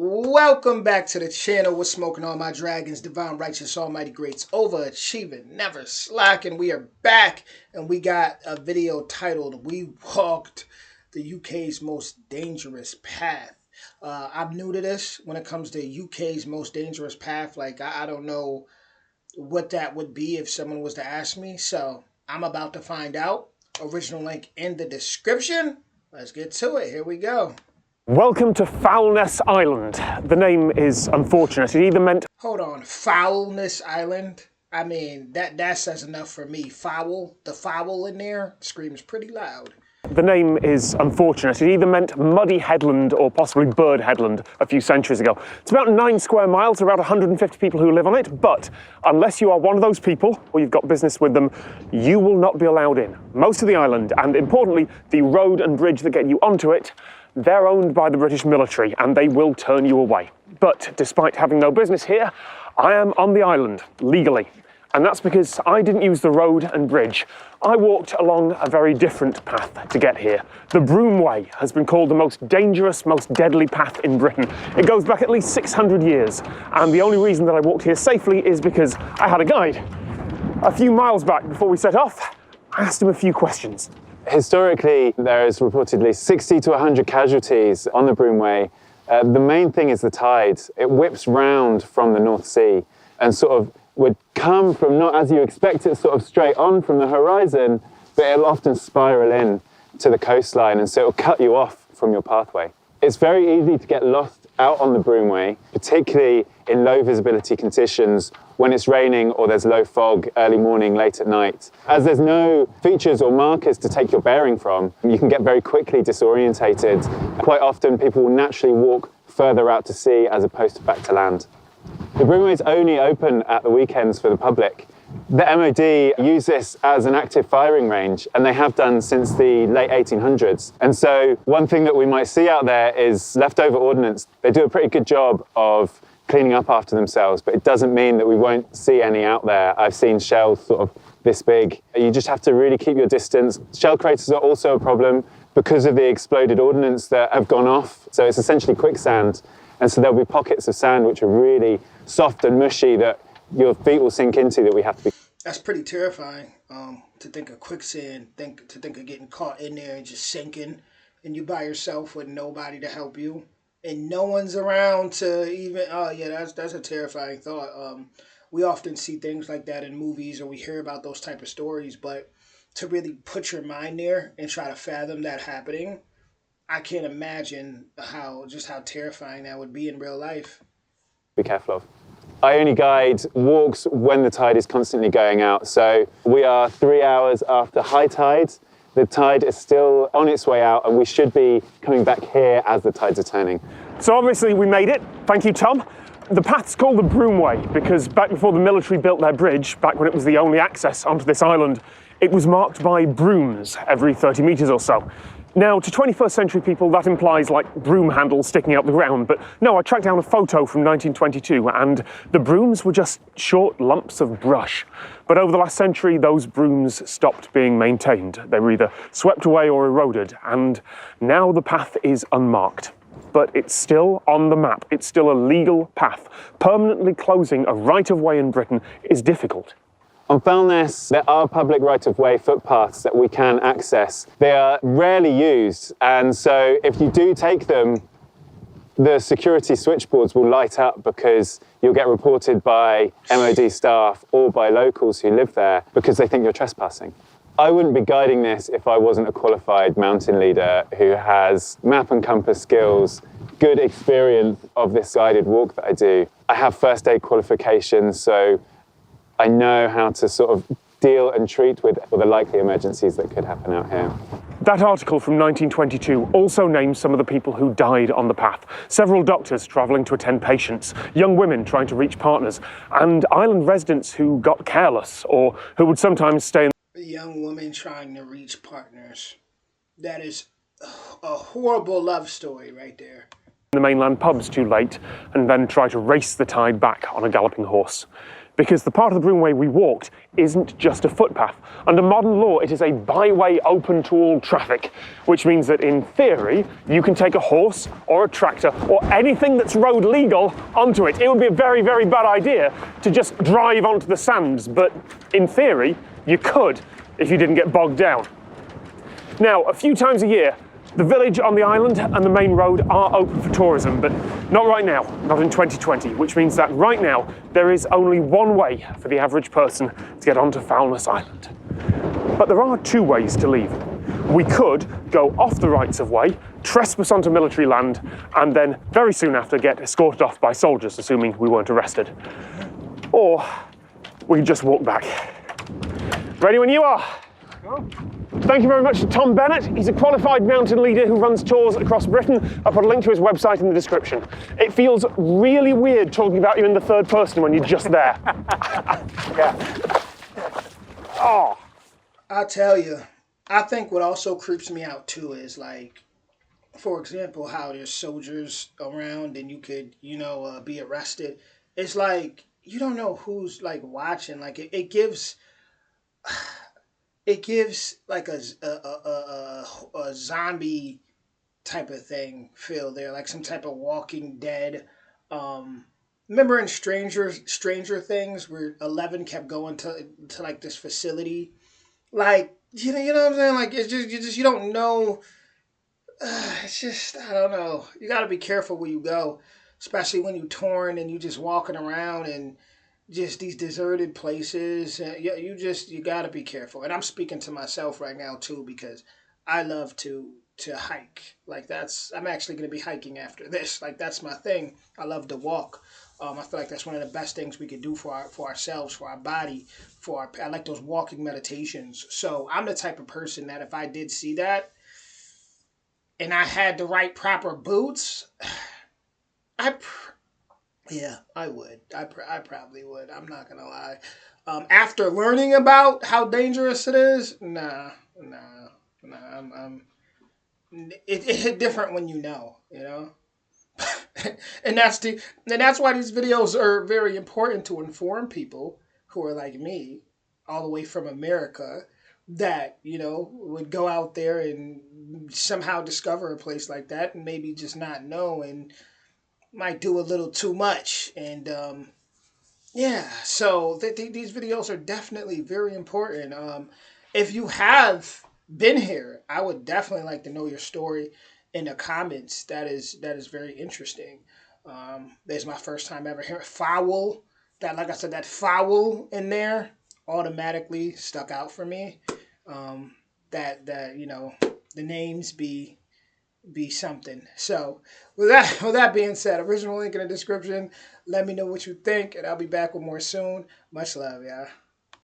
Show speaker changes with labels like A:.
A: Welcome back to the channel. We're smoking all my dragons, divine, righteous, almighty, greats, overachieving, never slacking. We are back, and we got a video titled "We Walked the UK's Most Dangerous Path." I'm new to this when it comes to UK's most dangerous path. Like I don't know what that would be if someone was to ask me. So I'm about to find out. Original link in the description. Let's get to it. Here we go.
B: Welcome to Foulness Island. The name is unfortunate. It either meant...
A: Hold on, Foulness Island? I mean, that says enough for me. Foul, the foul in there screams pretty loud.
B: The name is unfortunate. It either meant Muddy Headland or possibly Bird Headland a few centuries ago. It's about 9 square miles, around 150 people who live on it, but unless you are one of those people or you've got business with them, you will not be allowed in. Most of the island, and importantly, the road and bridge that get you onto it, they're owned by the British military and they will turn you away. But despite having no business here, I am on the island, legally. And that's because I didn't use the road and bridge. I walked along a very different path to get here. The Broom Way has been called the most dangerous, most deadly path in Britain. It goes back at least 600 years. And the only reason that I walked here safely is because I had a guide. A few miles back before we set off, I asked him a few questions.
C: Historically, there is reportedly 60 to 100 casualties on the Broomway. The main thing is the tide. It whips round from the North Sea and sort of would come from not as you expect it, sort of straight on from the horizon, but it'll often spiral in to the coastline, and so it'll cut you off from your pathway. It's very easy to get lost out on the Broomway, particularly in low visibility conditions when it's raining or there's low fog early morning, late at night. As there's no features or markers to take your bearing from, you can get very quickly disorientated. Quite often people will naturally walk further out to sea as opposed to back to land. The Broomway is only open at the weekends for the public. The MOD use this as an active firing range, and they have done since the late 1800s. And so one thing that we might see out there is leftover ordnance. They do a pretty good job of cleaning up after themselves, but it doesn't mean that we won't see any out there. I've seen shells sort of this big. You just have to really keep your distance. Shell craters are also a problem because of the exploded ordnance that have gone off. So it's essentially quicksand. And so there'll be pockets of sand which are really soft and mushy that your feet will sink into, that we have to be.
A: That's pretty terrifying, to think of quicksand, to think of getting caught in there and just sinking, and you by yourself with nobody to help you, and no one's around to even, oh yeah, that's a terrifying thought. We often see things like that in movies, or we hear about those type of stories, but to really put your mind there and try to fathom that happening, I can't imagine how terrifying that would be in real life.
C: Be careful of. I only guide walks when the tide is constantly going out. So we are 3 hours after high tide. The tide is still on its way out, and we should be coming back here as the tides are turning.
B: So obviously we made it. Thank you, Tom. The path's called the Broomway because back before the military built their bridge, back when it was the only access onto this island, it was marked by brooms every 30 metres or so. Now, to 21st century people, that implies like broom handles sticking out the ground, but no, I tracked down a photo from 1922 and the brooms were just short lumps of brush. But over the last century, those brooms stopped being maintained. They were either swept away or eroded, and now the path is unmarked. But it's still on the map. It's still a legal path. Permanently closing a right-of-way in Britain is difficult.
C: On Foulness, there are public right-of-way footpaths that we can access. They are rarely used, and so if you do take them, the security switchboards will light up because you'll get reported by MOD staff or by locals who live there because they think you're trespassing. I wouldn't be guiding this if I wasn't a qualified mountain leader who has map and compass skills, good experience of this guided walk that I do. I have first aid qualifications, so I know how to sort of deal and treat with the likely emergencies that could happen out here.
B: That article from 1922 also names some of the people who died on the path. Several doctors travelling to attend patients, young women trying to reach partners, and island residents who got careless or who would sometimes stay in...
A: A young woman trying to reach partners. That is a horrible love story right there.
B: The mainland pubs too late and then try to race the tide back on a galloping horse. because the part of the Broomway we walked isn't just a footpath. Under modern law, it is a byway open to all traffic, which means that in theory, you can take a horse or a tractor or anything that's road legal onto it. It would be a very, very bad idea to just drive onto the sands, but in theory, you could if you didn't get bogged down. Now, a few times a year, the village on the island and the main road are open for tourism, but not right now, not in 2020, which means that right now there is only one way for the average person to get onto Foulness Island. But there are two ways to leave. We could go off the rights of way, trespass onto military land, and then very soon after get escorted off by soldiers, assuming we weren't arrested. Or we could just walk back. Ready when you are. Thank you very much to Tom Bennett. He's a qualified mountain leader who runs tours across Britain. I'll put a link to his website in the description. It feels really weird talking about you in the third person when you're just there. Yeah. Oh.
A: I'll tell you, I think what also creeps me out too is like, for example, how there's soldiers around and you could, be arrested. It's like, you don't know who's like watching. Like it gives like a zombie type of thing feel there, like some type of Walking Dead. Remember in Stranger Things where Eleven kept going to like this facility, like you know what I'm saying? Like it's just you don't know. It's just I don't know. You got to be careful where you go, especially when you're torn and you just walking around and just these deserted places. You got to be careful. And I'm speaking to myself right now too because I love to hike. Like I'm actually going to be hiking after this. Like that's my thing. I love to walk. I feel like that's one of the best things we could do for ourselves, for our body, I like those walking meditations. So I'm the type of person that if I did see that and I had the right proper boots, yeah, I would. I probably would. I'm not gonna lie. After learning about how dangerous it is, nah. It hit different when you know. and that's why these videos are very important to inform people who are like me, all the way from America, that would go out there and somehow discover a place like that and maybe just not know and might do a little too much. And so these videos are definitely very important. If you have been here, I would definitely like to know your story in the comments. That is very interesting. There's my first time ever hearing foul. That, like I said, that foul in there automatically stuck out for me. That the names be something. So with that being said, original link in the description. Let me know what you think, and I'll be back with more soon. Much love, y'all.